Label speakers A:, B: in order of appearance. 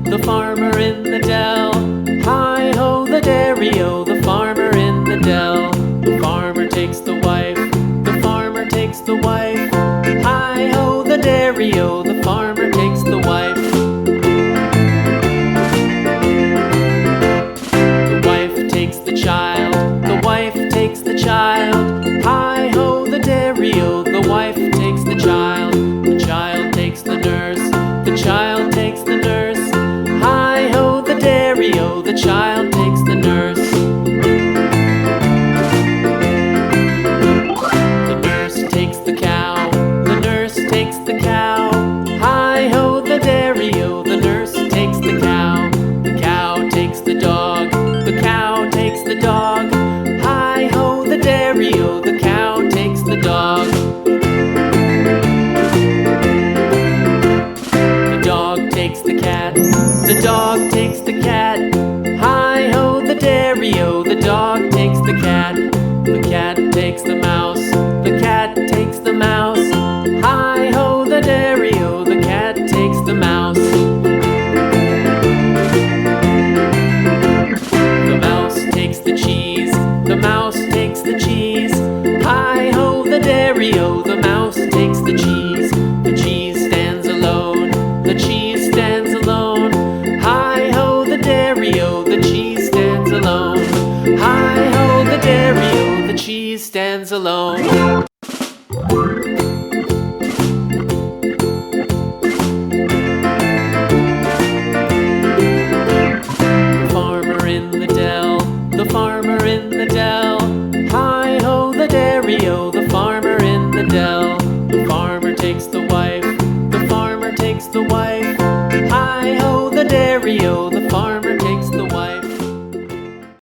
A: The farmer in the dell. Hi-ho, the dairy-o, the farmer in the dell. The farmer takes the wife, the farmer takes the wife. Hi-ho, the dairy-o, the farmer takes the wife. The wife takes the child, the wife takes the child. Hi-ho, the dairy-o, the wife takes the child. The child takes the nurse, the child takes the nurse. Hi-ho, the dairy-o, the child takes the nurse. The nurse takes the cow, the nurse takes the cow. Hi-ho, the dairy-o, the nurse takes the cow. The cow takes the dog, the cow takes the dog. Hi-ho, the dairy-o, the cow takes the dog. The dog takes the cat, the dog takes the cat. Hi-ho, the dairy-o, the dog takes the cat. The cat takes the mouse, the cat takes the mouse. Hi-ho, the dairy-o, the cat takes the mouse. The mouse takes the cheese, the mouse takes the cheese. Hi-ho, the dairy-o, the mouse takes the cheese. The cheese stands alone, the cheese stands alone. Hi-ho, the dairy-o, the cheese stands alone. Hi-ho, the dairy-o, the cheese stands alone. The farmer in the dell, the farmer in the dell. Hi-ho, the dairy-o, the farmer in the dell. The farmer takes the wife, the farmer takes the wife. Hi-ho, the dairy-o,